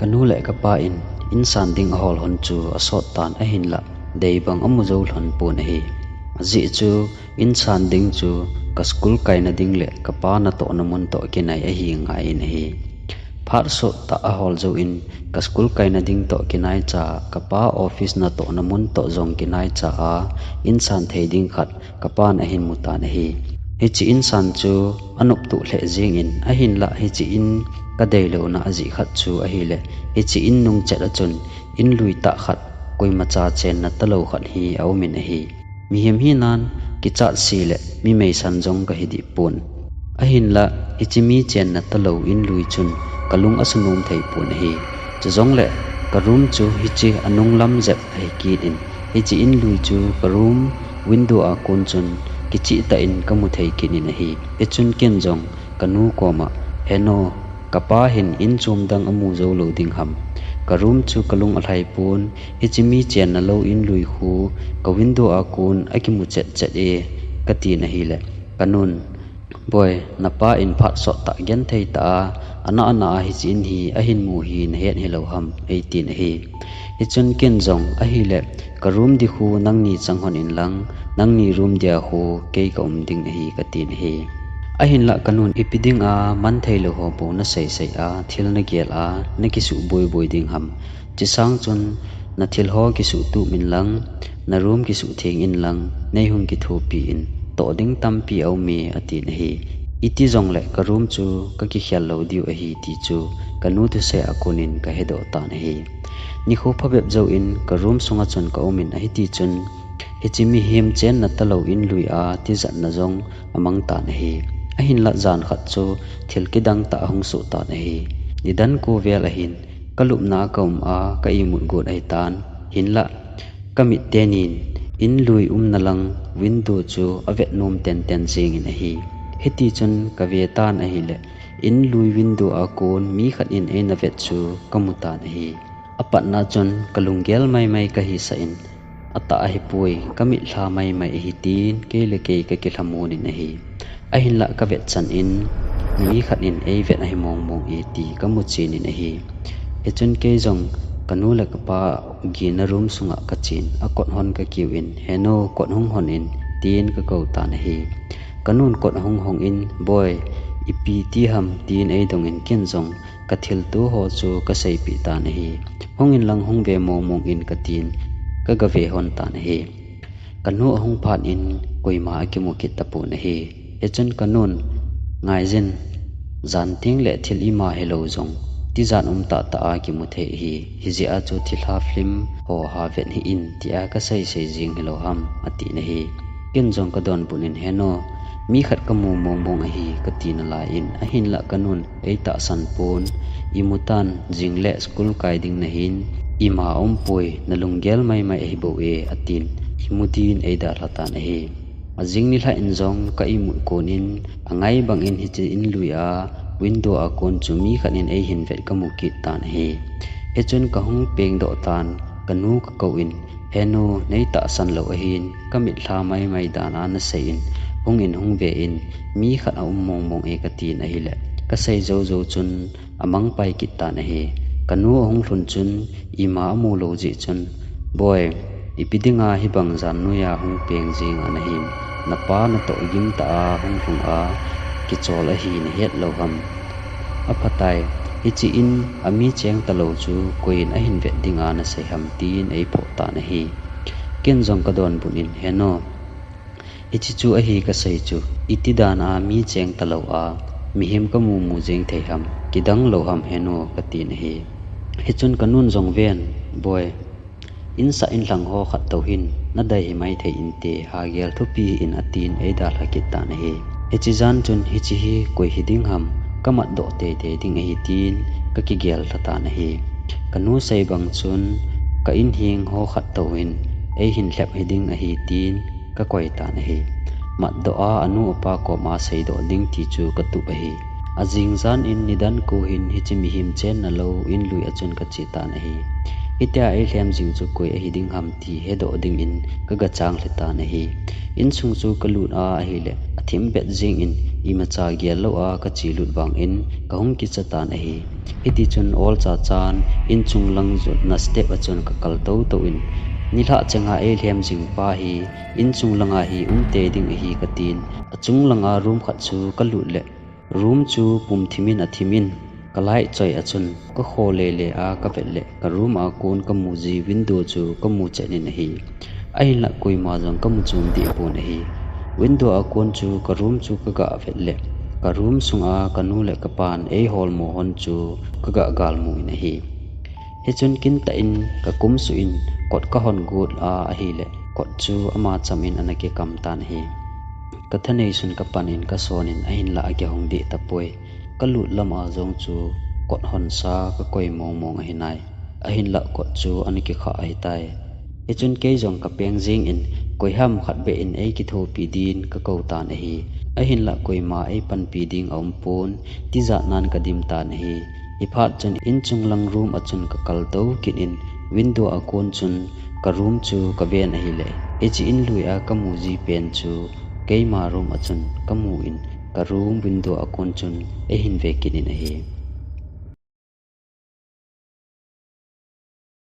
kanu le kapa in san ding hol hon chu asot tan a hin la dei bang amu zo hon pun hi ji chu in san ding chu ka school kai na ding le kapa na to na mun to kinai a hi nga in hi phar so ta a hol zo in ka school kai na ding to kinai cha kapa office na to na mun to zong kinai cha a in san thei ding khat kapa na hin muta na hi chi in san chu anup tu hle jing in a hin la hi chi in ka dei lo na aji khat chu a hi le hi chi in nung chet a chun in lui ta khat koi ma cha chen na ta lo khat hi au min hi mi hem hi nan ki cha si le mi mei san jong ka hi di pun a hin la hi chi mi chen na ta lo in lui chun kalung asunum thei pun hi chu jong le ka room chu hi chi anung lam zep ai ki in hi chi in lui chu ka room window a kun chun ki chi ta in ka mu thei kin in hi e chun ken jong kanu ko ma heno kapa hin in chum dang amu zo lo ding ham ka room chu kalung alhai pun hi chi mi chen na lo in lui khu ka window a kun a ki mu chet chet e ka ti na hi le kanun boy na pa in phat so ta gen thei ta ana hi chin hi a hin mu hi na het hi lo ham ei tin hi hi chun ken jong a hi le ka room di khu nang ni changhon in lang nang ni room dia khu ke ka ding hi ka tin hi a hin la kanun ipiding a man thei lo ho bo na sei sei a thil na gel a na ki su boi boi ding ham chi sang chun na thil ho ki su tu min lang na room ki su theng in lang nei hung ki thu pi in to ding tam pi au mi atin hi iti jong le ka room chu ka ki khial lo diu a hi ti chu kanu tu se akunin ka hedo ta na hi ni kho phabep zo in ka room sunga chun ka omin a hi ti chun hi chi mi hem chen na ta lo in lui a ti zan na jong amang ta na hi a hin la zan khat chu thil ki dang ta hung su ta na hi ni dan ko vel a hin kalup na kaum a ka i mun god ai tan hin la kamit tenin in lui na lang window chu avet nom ten ten jing in a hi heti chun ka ve tan a hi le in lui window a kon mi khat in e na vet chu kamuta na hi apat na chun kalunggel mai mai ka hi sa in ata a hi pui kamit hla mai mai hi tin ke le ke ka ki hlamun in a hi a hin la ka vet chan in mi khat in e vet a hi mong mong e ti kamu chin in a hi he chun ke jong kanu la ka pa gi na room sunga ka chin a kot hon ka kiu in heno kot hung hon in tin ka ko ta na hi kanun kot hung hong in boy ipi ti ham tin ei dong in ken jong ka thil tu ho chu ka sei pi ta na hi hong in lang hung ve mong mong in ka tin ka ga ve hon ta na hi kanu hung phat in koima ki mu ki ta pu na hi e chun kanun ngai jin zan ting le thil i ma hello jong ti zan ta ta a ki mu the hi ji a chu thil ha film ho ha ven hi in ti a ka sei sei jing hello ham ati na hi ken jong ka don bunin heno mi khat ka mu mong mong a hi ka tin la in a hin la kanun ei ta san pon imutan jingle school kai ding na hin ima pui na lunggel mai mai hi bo e atin himutin ei da lata na hi ajing ni la in jong ka imu konin angai bang in hi chi in luya window a kon chumi khanin ei hin vet ka mu ki tan hi e chun ka hung peng do tan kanu ka ko in heno nei ta san lo a hin kamit hla mai mai dana na sei in hung in hung ve in mi khat a mong mong e ka tin a hi le ka sei zo zo chun amang pai ki tan hi kanu hung hlun chun ima amu lo ji chun boy ipidinga hi bang jan nu ya hung peng jing an hi na pa na to yim ta hung hung a ki chol a hi na het lo ham a phatai hi chi in ami cheng ta lo chu koin a hin vet dinga na sei ham tin ei pho ta na hi ken jong ka don bunin heno hi chi chu a hi ka sei chu itidana mi cheng ta lo a mi hem ka mu mu jeng thei ham kidang lo ham heno ka tin hi hi chun kanun jong ven boy in sa in lang ho khat to hin na dai hi mai thei in te ha gel thupi in atin ei da la ki ta na hi hi chi jan chun hi chi hi koi hi ding ham kamat do te te ding hi tin ka ki gel ta na hi kanu sei bang chun ka in hing ho khat to hin ei hin hlep hi ding a hi tin ka koi ta na hi mat do a anu pa ko ma sei do ding ti chu ka tu ba hi ajing zan in nidan ko hin hi chi mi him chen na lo in lui achun ka chi ta na hi itia ai hlem jing chu koi a hi ding ham ti he do ding in ka ga chang le ta na hi in chung chu ka lut a hi le athim bet jing in ima cha gial lo a ka chi lut bang in ka hung ki chatan a hi hiti chun ol cha chan in chung lang zut na step a chun ka kal to to in nila changa e lhem jing pa hi in chung langa hi te ding hi ka tin a chung langa room khat chu ka lut le room chu pum thimin a thimin kalai choi achun ka khole le a ka pelle ka room a kon ka muji window chu ka mu chenin hi ai la koi ma jong ka mu chum di pon hi window a kon chu ka room chu ka ga pelle ka room sunga ka nu le ka pan e hol mo hon chu ka ga gal mu in hi he chun kin ta in ka kum su in kot ka hon gut a hi le kot chu ama chamin anake kam tan hi ka thane sun ka panin ka sonin ahin la age hong di tapoi ka lut lama jong chu kot hon sa ka koi mong mong a hinai ahin la kot chu anike kha ai tai he chun ke jong ka peng jing in koi ham khat be in ei ki tho pi din ka ko tan hi ahin la koi ma ei pan pi ding om pon ti za nan ka dim tan hi iphat chun in chung lang room achun ka kal to kin in window a kon chun ka room chu ka ben hi le e chi in lui a ka mu ji pen chu keima room achun ka mu in ka room window a kon chun e hin ve kin in hi